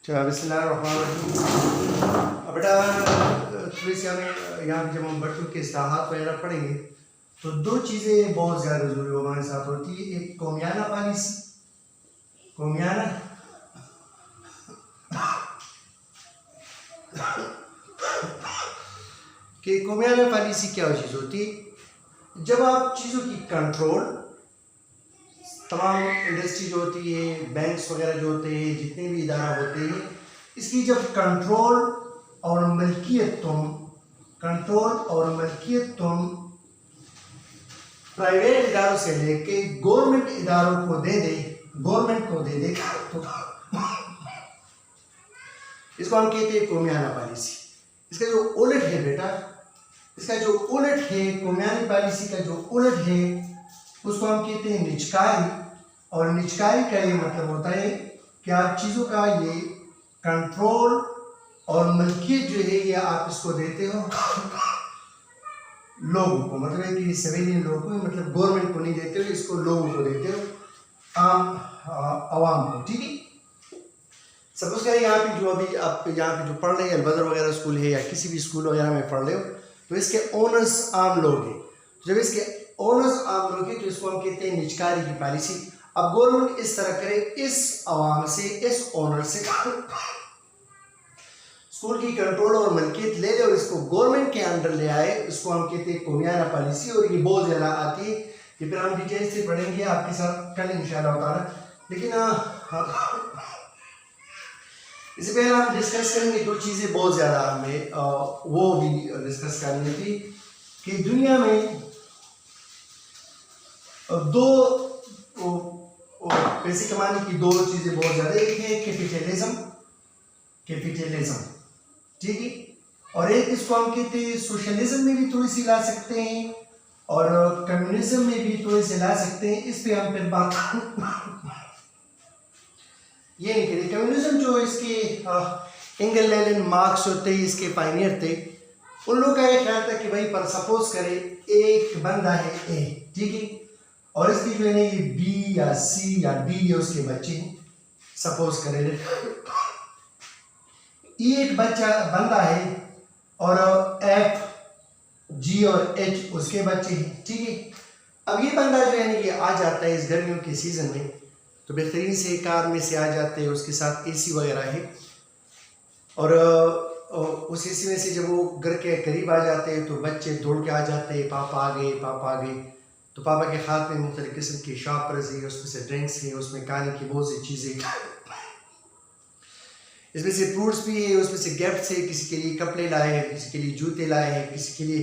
بسم اللہ الرحمن الرحیم. بیٹا تھوڑی سی ہمیں یہاں پہ جب ہم بچوں کے اصلاحات وغیرہ پڑھیں گے تو دو چیزیں بہت زیادہ ضروری ہمارے ساتھ ہوتی ہے. ایک قومیانہ پالیسی، قومیانہ کہ قومیانہ پالیسی کیا چیز ہوتی ہے؟ جب آپ چیزوں کی کنٹرول، تمام انڈسٹری جو ہوتی ہے، بینکس وغیرہ جو ہوتے ہیں، جتنے بھی ادارہ ہوتے ہیں، اس کی جب کنٹرول اور ملکیت تم پرائیویٹ اداروں سے لے کے گورنمنٹ اداروں کو دے دے تو اس کو ہم کہتے ہیں قومیانہ پالیسی. اس کا جو الٹ ہے بیٹا، اس کا جو الٹ ہے قومیانہ پالیسی کا جو الٹ ہے اس کو ہم کہتے ہیں نجکاری. اور نجکاری کا یہ مطلب ہوتا ہے کہ آپ چیزوں کا یہ کنٹرول اور ملکیت جو ہے یہ آپ اس کو دیتے ہو لوگوں کو، مطلب ہے کہ سویلین لوگوں کو، مطلب گورنمنٹ کو نہیں دیتے ہو، اس کو لوگوں کو دیتے ہو، عام عوام کو. ٹھیک ہے. سپوز کریں یہاں پہ جو ابھی آپ یہاں پہ جو پڑھ رہے ہیں البدر وغیرہ اسکول ہے یا کسی بھی اسکول وغیرہ میں پڑھ رہے ہو تو اس کے اونرز عام لوگ ہیں. جب اس کے اونرز عام لوگ ہیں تو اس کو ہم کہتے ہیں نجکاری کی پالیسی. اب گورنمنٹ اس طرح کرے، اس عوام سے، اس اونر سے اسکول کی کنٹرول اور ملکیت لے لے اور اس کو گورنمنٹ کے انڈر لے آئے، اس کو ہم کہتے ہیں قومیانہ پالیسی. اور یہ بہت زیادہ آتی ہے، یہ پھر ہم ڈیٹیل سے پڑھیں گے آپ کے ساتھ کل انشاءاللہ تعالی. لیکن اس سے پہلے ہم ڈسکس کریں گے دو چیزیں بہت زیادہ ہمیں وہ بھی ڈسکس کرنی تھی کہ دنیا میں دو پیسے کمانے کی دو چیزیں بہت زیادہ. ایک ہے کیپیٹلزم، ٹھیک ہے، اور ایک اس کو ہم کہتے ہیں سوشلزم میں بھی تھوڑی سی لا سکتے ہیں اور کمیونزم میں بھی تھوڑی سی لا سکتے ہیں. اس پہ ہم پھر بات یہ نہیں کریں. کمیونزم جو اس کے انگل لینن مارکس ہوتے ہیں، اس کے پائنیئر تھے، ان لوگوں کا یہ خیال تھا کہ بھائی پر سپوز کرے ایک بندہ ہے اے، ٹھیک ہے، اور اس کی جو ہے نا یہ بی یا سی یا ڈی یہ اس کے بچے ہیں. سپوز کرے یہ ایک بندہ ہے اور ایف، جی اور ایچ اس کے بچے ہیں. ٹھیک ہے. اب یہ بندہ جو ہے نا یہ آ جاتا ہے اس گرمیوں کے سیزن میں تو بہترین سے کار میں سے آ جاتے ہیں، اس کے ساتھ اے سی وغیرہ ہے، اور اس اے سی میں سے جب وہ گھر کے قریب آ جاتے ہیں تو بچے دوڑ کے آ جاتے ہیں، پاپا آ گئے. تو پاپا کے ہاتھ میں مختلف قسم کی شاپرز ہیں، اس میں سے ڈرنکس ہیں، اس میں کھانے کی بہت سی چیزیں، اس میں سے فروٹس بھی ہے، اس میں سے گفٹس ہے. کسی کے لیے کپڑے لائے ہیں، کسی کے لیے جوتے لائے ہیں، کسی کے لیے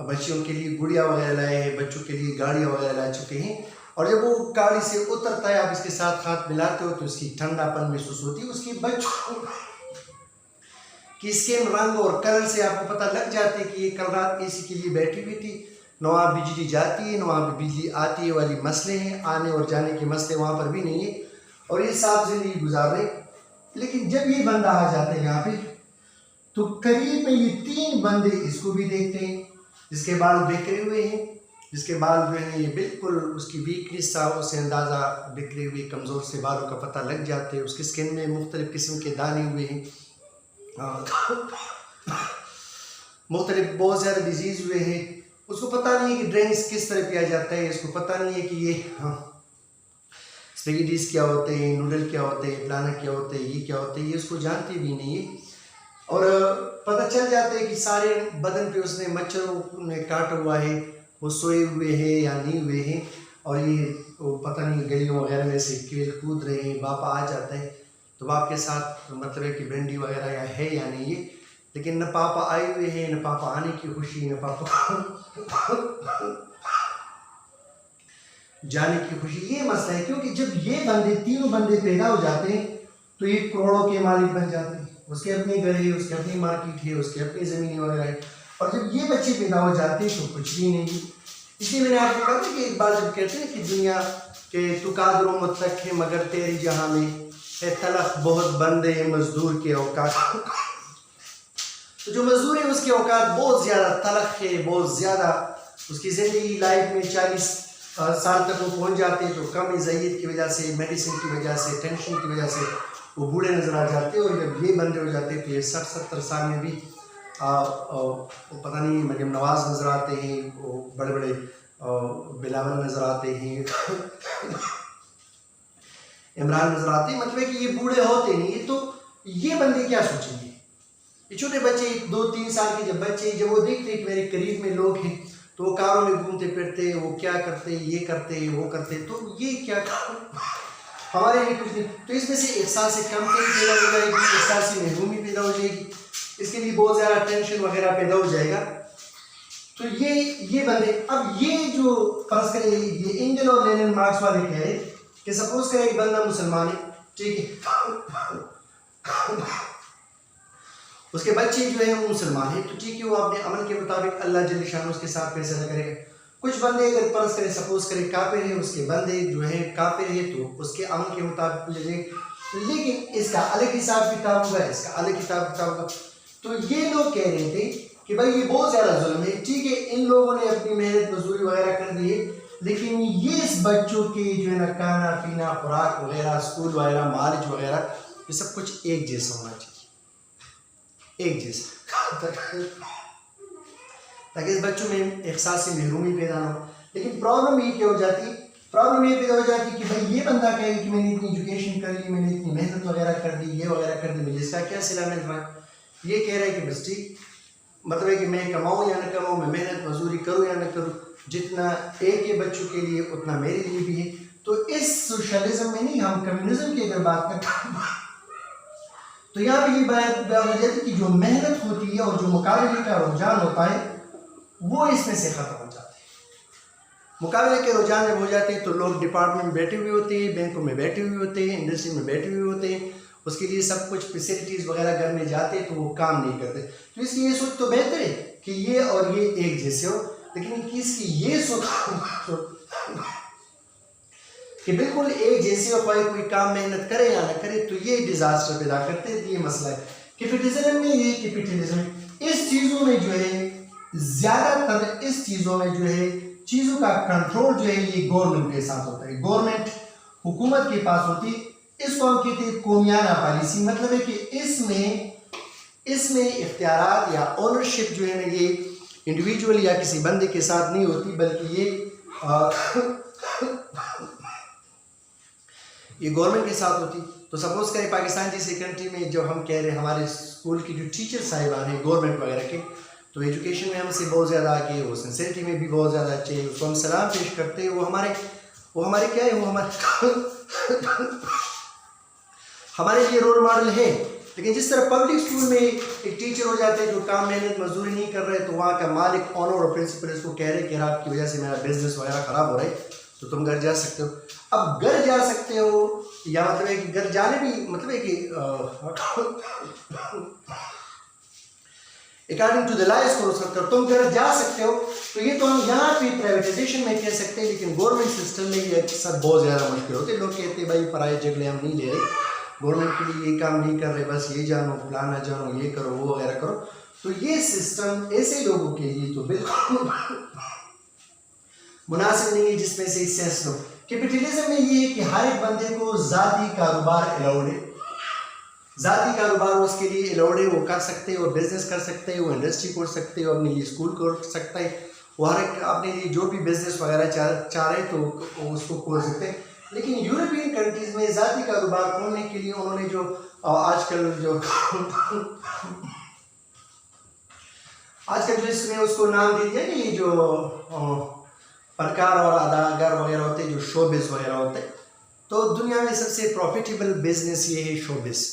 بچوں کے لیے گڑیا وغیرہ لائے ہیں، بچوں کے لیے گاڑیاں وغیرہ لا چکے ہیں. اور جب وہ گاڑی سے اترتا ہے آپ اس کے ساتھ ہاتھ ملاتے ہو تو اس کی ٹھنڈا پن محسوس ہوتی ہے. اس کے بچوں کی اسکن، رنگ اور کلر سے آپ کو پتہ لگ جاتا ہے کہ یہ کل رات اے سی کے لیے بیٹھی ہوئی تھی. نہ وہاں بجلی جاتی ہے، نہ وہاں پہ بجلی آتی ہے والی مسئلے ہیں، آنے اور جانے کے مسئلے وہاں پر بھی نہیں ہے، اور یہ صاف زندگی گزار رہے. لیکن جب یہ بندہ آ جاتا ہے یہاں پہ تو قریب میں یہ تین بندے اس کو بھی دیکھتے ہیں، جس کے بال بکھرے ہوئے ہیں، جس کے بال جو ہے یہ بالکل اس کی ویکنیس تھا اس سے اندازہ بکھرے ہوئے کمزور سے بالوں کا پتہ لگ جاتے ہیں. اس کی سکن میں مختلف قسم کے دانے ہوئے ہیں، مختلف بہت زیادہ ڈیزیز ہوئے ہیں. اس کو پتہ نہیں ہے کہ ڈرنکس کس طرح پیا جاتا ہے، اس کو پتہ نہیں ہے کہ یہ اسپیگیٹیز کیا ہوتے ہیں، نوڈل کیا ہوتے ہیں، پلانا کیا ہوتے ہیں، یہ کیا ہوتے ہیں، یہ اس کو جانتے بھی نہیں ہے. اور پتہ چل جاتا ہے کہ سارے بدن پہ اس نے مچھروں نے کاٹا ہوا ہے، وہ سوئے ہوئے ہیں یا نہیں ہوئے ہیں، اور یہ پتہ نہیں گلیوں وغیرہ میں سے کھیل کود رہے ہیں. باپا آ جاتا ہے تو باپ کے ساتھ مطلب ہے کہ بینڈی وغیرہ یا ہے یا نہیں ہے، لیکن نہ پاپا آئے ہوئے ہیں، نہ پاپا آنے کی خوشی، نہ پاپا جانے کی خوشی. یہ مسئلہ ہے کیونکہ جب یہ تینوں بندے پیدا ہو جاتے ہیں تو یہ کروڑوں کے مالک بن جاتے ہیں. اس کے اپنے گھر ہے، اس کے اپنی مارکیٹ ہے، اس کے اپنی زمینیں وغیرہ ہے. اور جب یہ بچے پیدا ہو جاتے ہیں تو کچھ بھی نہیں. اس لیے میں نے آپ کو کہا کہ ایک بار جب کہتے ہیں کہ دنیا کے تو قادر و مطلق ہے مگر تیری جہاں میں ہے تلخ بہت بندے مزدور کے اوقات. تو جو مزدور ہے اس کے اوقات بہت زیادہ تلخ ہے، بہت زیادہ. اس کی زندگی لائف میں 40 سال تک وہ پہنچ جاتے ہیں تو کم ضعیت کی وجہ سے، میڈیسن کی وجہ سے، ٹینشن کی وجہ سے وہ بوڑھے نظر آ جاتے ہیں، اور جب یہ بندے ہو جاتے ہیں تو یہ 60-70 سال میں بھی پتہ نہیں مریم نواز نظر آتے ہیں، وہ بڑے بڑے بلاول نظر آتے ہیں، عمران نظر آتے ہیں، مطلب ہے کہ یہ بوڑھے ہوتے نہیں. تو یہ بندے کیا سوچیں گے؟ یہ چھوٹے بچے 2-3 سال کے جب بچے جب وہ دیکھتے ہیں کہ میرے قریب میں لوگ ہیں تو وہ کاروں میں گھومتے پھرتے، وہ کیا کرتے، یہ کرتے وہ کرتے، تو یہ کیا ہمارے لیے کچھ نہیں. تو اس میں سے احساس کمتری پیدا ہو جائے گی، احساس محرومی پیدا ہو جائے گی، اس کے لیے بہت زیادہ ٹینشن وغیرہ پیدا ہو جائے گا. تو یہ بندے اب یہ جو فرض کریں یہ اینگل اور لینن مارکس والے کہہ رہے کہ سپوز کریں ایک بندہ مسلمان ہے، ٹھیک ہے، اس کے بچے جو ہیں وہ مسلمان ہیں، تو ٹھیک ہے وہ اپنے عمل کے مطابق اللہ جل شانہ اس کے ساتھ فیصلہ کرے گا. کچھ بندے اگر فرض کریں سپوز کریں کافر ہے، اس کے بندے جو ہیں کافر ہے تو اس کے عمل کے مطابق لے لیں، لیکن اس کا الگ حساب کتاب ہوگا، اس کا الگ حساب کتاب ہوگا. تو یہ لوگ کہہ رہے تھے کہ بھائی یہ بہت زیادہ ظلم ہے، ٹھیک ہے ان لوگوں نے اپنی محنت مزدوری وغیرہ کر دی ہے، لیکن یہ اس بچوں کے جو ہے نا کھانا پینا خوراک وغیرہ اسکول وغیرہ معالج وغیرہ یہ سب کچھ ایک جیسا ہونا چاہیے، ایک جیسا، تاکہ اس بچوں میں احساس محرومی پیدا نہ ہو. لیکن پرابلم یہ کیا ہو جاتی، پرابلم یہ پیدا ہو جاتی کہ بھائی یہ بندہ کہے کہ میں نے اتنی ایجوکیشن کر لی، میں نے اتنی محنت وغیرہ کر دی، یہ وغیرہ کر دی، مجھے اس کا کیا صلہ مل رہا ہے. یہ کہہ رہا ہے کہ بس ٹھیک، مطلب ہے کہ میں کماؤں یا نہ کماؤں، میں محنت مزدوری کروں یا نہ کروں، جتنا ایک کے بچوں کے لیے اتنا میرے لیے بھی ہے. تو اس سوشلزم میں نہیں، ہم کمیونزم کی اگر بات کرتے ہیں تو یہاں پہ یہ بات ہو جاتی ہے کہ جو محنت ہوتی ہے اور جو مقابلے کا رجحان ہوتا ہے وہ اس میں سے ختم ہو جاتا ہے. مقابلے کے رجحان جب ہو جاتے ہیں تو لوگ ڈپارٹمنٹ میں بیٹھے ہوئے ہوتے ہیں، بینکوں میں بیٹھے ہوئے ہوتے ہیں، انڈسٹری میں بیٹھے ہوئے ہوتے ہیں، اس کے لیے سب کچھ فیسلٹیز وغیرہ گھر میں جاتے تو وہ کام نہیں کرتے. تو اس کی یہ سوچ تو بہتر ہے کہ یہ اور یہ ایک جیسے ہو، لیکن اس کی یہ سوچ کہ بالکل ایک جیسے ہو، کوئی کام محنت کرے یا نہ کرے، تو یہ ڈیزاسٹر پیدا کرتے ہیں. یہ مسئلہ ہے کیپٹلزم میں. یہ کیپٹلزم اس چیزوں میں جو ہے زیادہ تر اس چیزوں میں جو ہے چیزوں کا کنٹرول جو ہے یہ گورنمنٹ کے ساتھ ہوتا ہے، گورنمنٹ حکومت کے پاس ہوتی. اس کو ہم کہتے ہیں قومیانہ پالیسی. مطلب ہے کہ اس میں اختیارات یا اونرشپ جو ہے نا یہ انڈیویجول یا کسی بندے کے ساتھ نہیں ہوتی، بلکہ یہ گورنمنٹ کے ساتھ ہوتی. تو سپوز کریں پاکستان جیسے کنٹری میں جو ہم کہہ رہے ہیں ہمارے اسکول کی جو ٹیچر صاحبان ہیں گورنمنٹ وغیرہ کے، تو ایجوکیشن میں ہم سے بہت زیادہ آگے، وہ سنسیئرٹی میں بھی بہت زیادہ اچھے ہیں، اس کو ہم سلام پیش کرتے ہیں. وہ ہمارے کیا ہے، وہ ہمارے لیے رول ماڈل ہے. لیکن جس طرح پبلک اسکول میں ایک ٹیچر ہو جاتے ہیں جو کام محنت مزدوری نہیں کر رہے، تو وہاں کا مالک آنر اور پرنسپل اس کو کہہ رہے کہ آپ کی وجہ سے میرا بزنس وغیرہ خراب ہو رہا ہے، تو تم گھر جا سکتے ہو. اب گھر جا سکتے ہو یا مطلب ہے کہ گھر جانے بھی مطلب ہے کہ اکارڈنگ ٹو دا لا اس کو سکتے ہو، تم گھر جا سکتے ہو. تو یہ تو ہم یہاں پہ پرائیویٹائزیشن میں کہہ سکتے ہیں، لیکن گورنمنٹ سسٹم میں یہ سب بہت زیادہ مشکل ہوتے ہیں. لوگ کہتے ہیں بھائی پرائے جھگڑے ہم نہیں لے رہے، گورنمنٹ کے لیے یہ کام نہیں کر رہے، بس یہ جانو فلاں نہ جانو، یہ کرو وہ وغیرہ کرو. تو یہ سسٹم ایسے لوگوں کے لیے تو بالکل مناسب نہیں ہے جس میں سے سینس لو. کیپٹلزم میں یہ ہے کہ ہر ایک بندے کو ذاتی کاروبار الاؤڈ ہے، ذاتی کاروبار اس کے لیے الاؤڈ ہے، وہ کر سکتے ہیں، وہ بزنس کر سکتے ہیں، وہ انڈسٹری کھول سکتے ہیں، وہ اپنے لیے اسکول کھول سکتا ہے، وہ ہر ایک اپنے لیے جو بھی بزنس وغیرہ چاہ رہے تو اس کو کھول سکتے ہیں. لیکن یورپین کنٹریز میں ذاتی کاروبار کھولنے کے لیے انہوں نے جو آج کل جو اس میں اس کو نام دے دیا کہ یہ جو فنکار اور اداکار وغیرہ ہوتے ہیں، جو شو بز وغیرہ ہوتے ہیں، تو دنیا میں سب سے پروفیٹیبل بزنس یہ ہے شو بز،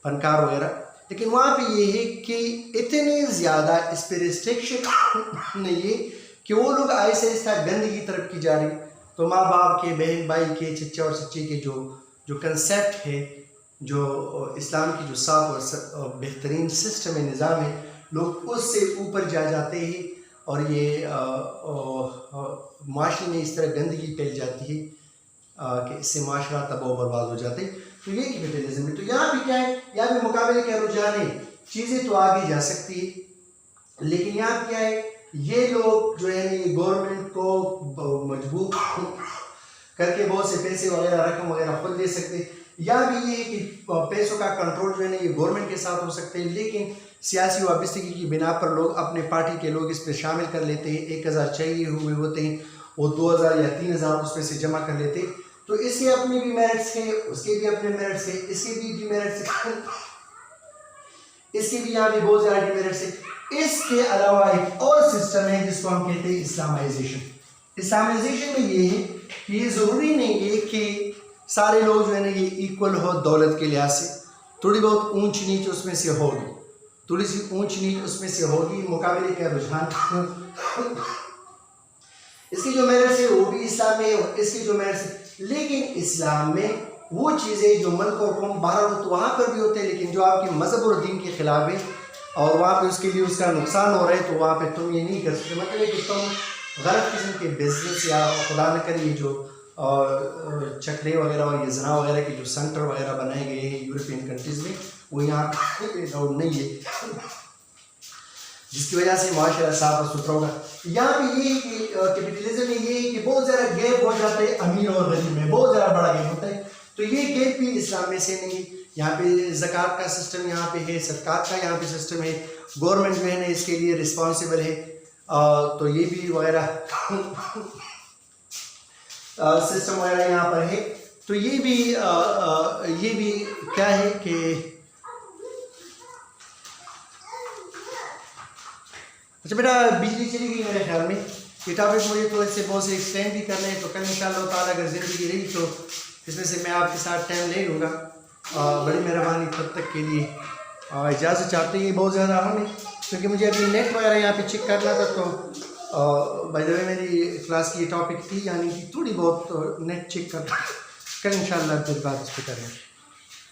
فنکار وغیرہ. لیکن وہاں پہ یہ ہے کہ اتنے زیادہ اس پہ ریسٹرکشن نہیں ہے کہ وہ لوگ آہستہ آہستہ گندگی طرف کی جا رہی. تو ماں باپ کے، بہن بھائی کے، چچا اور چچی کے جو کنسیپٹ ہے، جو اسلام کی جو صاف اور بہترین سسٹم ہے، نظام ہے، لوگ اس سے اوپر جاتے ہیں اور یہ معاشرے میں اس طرح گندگی پھیل جاتی ہے کہ اس سے معاشرہ تباہ و برباد ہو جاتے ہیں. تو یہ کیپٹلزم ہے. تو یہاں بھی کیا ہے، یہاں بھی مقابلے کا رجحان ہے، چیزیں تو آگے جا سکتی ہے، لیکن یہاں کیا ہے، یہ لوگ جو ہے یہ گورنمنٹ کو مجبور کر کے بہت سے پیسے وغیرہ رقم وغیرہ خود لے سکتے، یا بھی یہ ہے کہ پیسوں کا کنٹرول جو ہے نا یہ گورنمنٹ کے ساتھ ہو سکتے ہیں، لیکن سیاسی وابستگی کی بنا پر لوگ اپنے پارٹی کے لوگ اس پہ شامل کر لیتے ہیں، 1000 چاہیے ہوئے ہوتے ہیں وہ 2000 یا 3000 اس میں سے جمع کر لیتے ہیں. تو اس کے اپنے بھی میرٹس ہیں، اس کے بھی اپنے میرٹس ہیں، اس کے بھی ڈیمیرٹس ہیں، اس کے بھی یہاں بھی بہت زیادہ ڈیمیرٹس ہیں. اس کے علاوہ ایک اور سسٹم ہے جس کو ہم کہتے ہیں اسلامائزیشن. اسلامائزیشن میں یہ ہے کہ یہ ضروری نہیں ہے کہ سارے لوگ جو ہے نا یہ ایکول ہو دولت کے لحاظ سے. تھوڑی بہت اونچ نیچ اس میں سے ہوگی، تھوڑی سی اونچ نیچ اس میں سے ہوگی، مقابلے کا رجحان. اس کے جو میرٹس ہے وہ بھی اسلام میں، اور اس کے جو میرٹس ہے، لیکن اسلام میں وہ چیزیں جو ملک اور قوم باہر ہو تو وہاں پر بھی ہوتے ہیں، لیکن جو آپ کے مذہب اور دین کے خلاف ہے اور وہاں پہ اس کے لیے اس کا نقصان ہو رہا ہے تو وہاں پہ تم یہ نہیں کر سکتے. مطلب ہے کہ تم غلط قسم کے بزنس یا خدا نہ کرے یہ جو چکرے وغیرہ اور یہ زنا وغیرہ کے جو سینٹر وغیرہ بنائے گئے ہیں یورپین کنٹریز میں وہ یہاں الاؤڈ نہیں ہے، جس کی وجہ سے معاشرہ صاف اور ستھرا ہوگا. یہاں پہ یہ ہے کہ کیپٹلزم میں یہ ہے کہ بہت زیادہ گیپ ہو جاتا ہے امیر اور غریب میں، بہت زیادہ بڑا گیپ ہوتا ہے. تو یہ گیپ بھی اسلام میں سے نہیں. یہاں پہ زکوٰۃ کا سسٹم یہاں پہ ہے، صدقات کا یہاں پہ سسٹم ہے، گورنمنٹ جو ہے نا اس کے لیے رسپانسبل ہے. تو یہ بھی وغیرہ سسٹم وغیرہ یہاں پر ہے. تو یہ بھی کیا ہے کہ اچھا بیٹا بجلی چلی گئی میرے خیال میں. یہ ٹاپک مجھے تھوڑے سے بہت سے ایکسٹینڈ بھی کرنے ہیں، تو کل انشاءاللہ تعالیٰ اگر زندگی رہی تو اس میں سے میں آپ کے ساتھ ٹائم لے لوں گا. بڑی مہربانی، تب تک کے لیے اجازت چاہتے ہیں. یہ بہت زیادہ اہم ہے کیونکہ مجھے ابھی نیٹ وغیرہ یہاں پہ چیک کرنا تھا. تو بائی دا وے میری کلاس کی یہ ٹاپک تھی، یعنی کہ تھوڑی بہت نیٹ چیک کرنا. کل انشاءاللہ پھر بات اس پہ کریں.